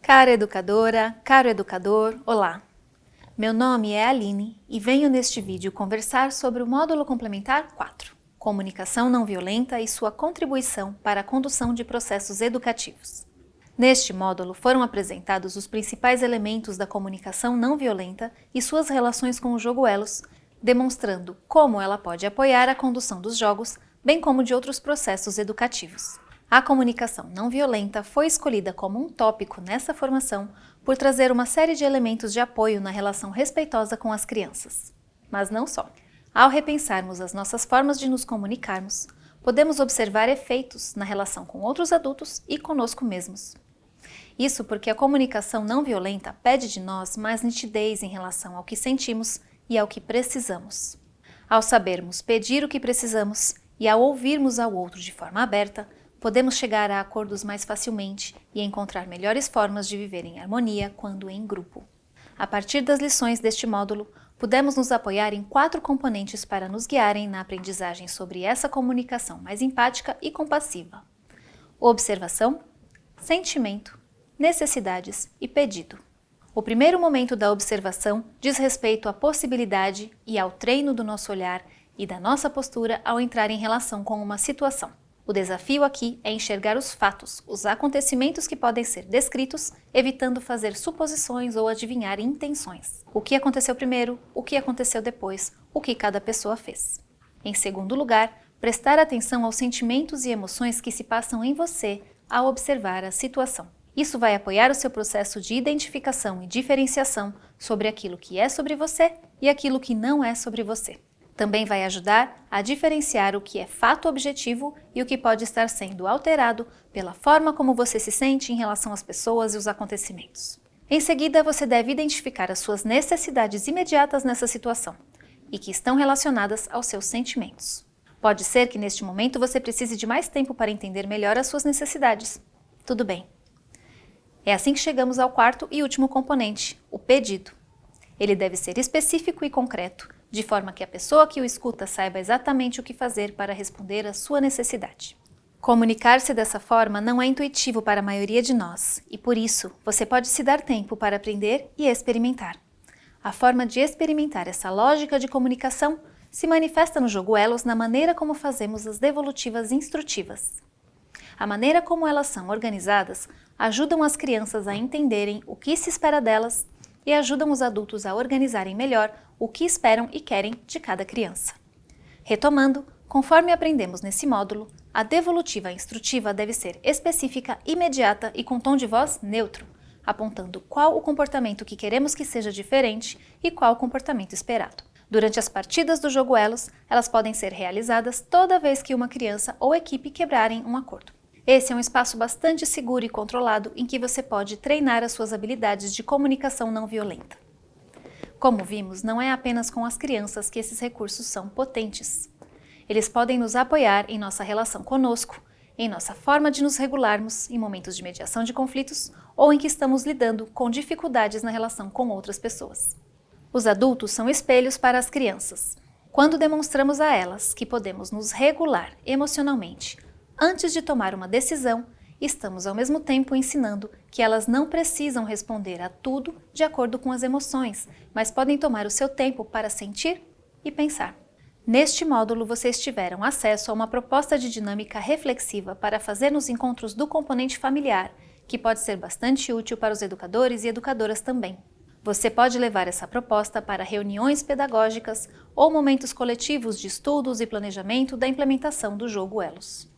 Cara educadora, caro educador, olá! Meu nome é Aline e venho neste vídeo conversar sobre o módulo complementar 4, Comunicação não violenta e sua contribuição para a condução de processos educativos. Neste módulo foram apresentados os principais elementos da comunicação não violenta e suas relações com o jogo Elos, demonstrando como ela pode apoiar a condução dos jogos, bem como de outros processos educativos. A comunicação não violenta foi escolhida como um tópico nessa formação por trazer uma série de elementos de apoio na relação respeitosa com as crianças. Mas não só. Ao repensarmos as nossas formas de nos comunicarmos, podemos observar efeitos na relação com outros adultos e conosco mesmos. Isso porque a comunicação não violenta pede de nós mais nitidez em relação ao que sentimos e ao que precisamos. Ao sabermos pedir o que precisamos e ao ouvirmos ao outro de forma aberta, podemos chegar a acordos mais facilmente e encontrar melhores formas de viver em harmonia quando em grupo. A partir das lições deste módulo, pudemos nos apoiar em 4 componentes para nos guiarem na aprendizagem sobre essa comunicação mais empática e compassiva: observação, sentimento, necessidades e pedido. O primeiro momento da observação diz respeito à possibilidade e ao treino do nosso olhar e da nossa postura ao entrar em relação com uma situação. O desafio aqui é enxergar os fatos, os acontecimentos que podem ser descritos, evitando fazer suposições ou adivinhar intenções. O que aconteceu primeiro, o que aconteceu depois, o que cada pessoa fez. Em segundo lugar, prestar atenção aos sentimentos e emoções que se passam em você ao observar a situação. Isso vai apoiar o seu processo de identificação e diferenciação sobre aquilo que é sobre você e aquilo que não é sobre você. Também vai ajudar a diferenciar o que é fato objetivo e o que pode estar sendo alterado pela forma como você se sente em relação às pessoas e os acontecimentos. Em seguida, você deve identificar as suas necessidades imediatas nessa situação e que estão relacionadas aos seus sentimentos. Pode ser que neste momento você precise de mais tempo para entender melhor as suas necessidades. Tudo bem. É assim que chegamos ao quarto e último componente, o pedido. Ele deve ser específico e concreto, de forma que a pessoa que o escuta saiba exatamente o que fazer para responder à sua necessidade. Comunicar-se dessa forma não é intuitivo para a maioria de nós, e por isso você pode se dar tempo para aprender e experimentar. A forma de experimentar essa lógica de comunicação se manifesta no jogo Elos na maneira como fazemos as devolutivas instrutivas. A maneira como elas são organizadas ajudam as crianças a entenderem o que se espera delas e ajudam os adultos a organizarem melhor o que esperam e querem de cada criança. Retomando, conforme aprendemos nesse módulo, a devolutiva instrutiva deve ser específica, imediata e com tom de voz neutro, apontando qual o comportamento que queremos que seja diferente e qual o comportamento esperado. Durante as partidas do jogo Elos, elas podem ser realizadas toda vez que uma criança ou equipe quebrarem um acordo. Esse é um espaço bastante seguro e controlado em que você pode treinar as suas habilidades de comunicação não violenta. Como vimos, não é apenas com as crianças que esses recursos são potentes. Eles podem nos apoiar em nossa relação conosco, em nossa forma de nos regularmos em momentos de mediação de conflitos ou em que estamos lidando com dificuldades na relação com outras pessoas. Os adultos são espelhos para as crianças. Quando demonstramos a elas que podemos nos regular emocionalmente antes de tomar uma decisão, estamos ao mesmo tempo ensinando que elas não precisam responder a tudo de acordo com as emoções, mas podem tomar o seu tempo para sentir e pensar. Neste módulo, vocês tiveram acesso a uma proposta de dinâmica reflexiva para fazer nos encontros do componente familiar, que pode ser bastante útil para os educadores e educadoras também. Você pode levar essa proposta para reuniões pedagógicas ou momentos coletivos de estudos e planejamento da implementação do jogo Elos.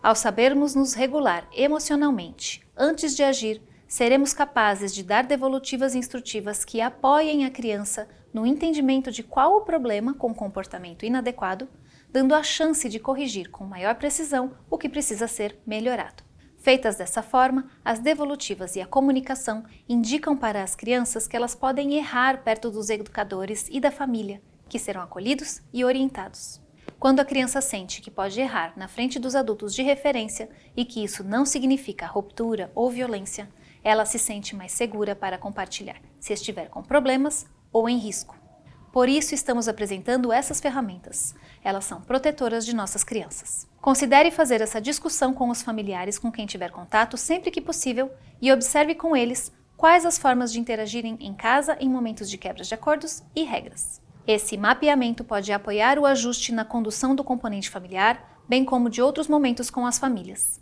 Ao sabermos nos regular emocionalmente antes de agir, seremos capazes de dar devolutivas instrutivas que apoiem a criança no entendimento de qual o problema com o comportamento inadequado, dando a chance de corrigir com maior precisão o que precisa ser melhorado. Feitas dessa forma, as devolutivas e a comunicação indicam para as crianças que elas podem errar perto dos educadores e da família, que serão acolhidos e orientados. Quando a criança sente que pode errar na frente dos adultos de referência e que isso não significa ruptura ou violência, ela se sente mais segura para compartilhar se estiver com problemas ou em risco. Por isso estamos apresentando essas ferramentas. Elas são protetoras de nossas crianças. Considere fazer essa discussão com os familiares com quem tiver contato sempre que possível e observe com eles quais as formas de interagirem em casa em momentos de quebras de acordos e regras. Esse mapeamento pode apoiar o ajuste na condução do componente familiar, bem como de outros momentos com as famílias.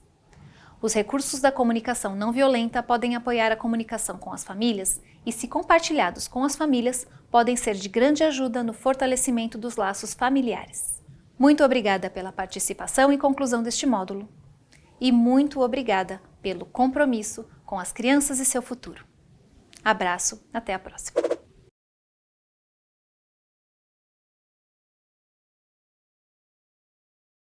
Os recursos da comunicação não violenta podem apoiar a comunicação com as famílias e, se compartilhados com as famílias, podem ser de grande ajuda no fortalecimento dos laços familiares. Muito obrigada pela participação e conclusão deste módulo. E muito obrigada pelo compromisso com as crianças e seu futuro. Abraço, até a próxima!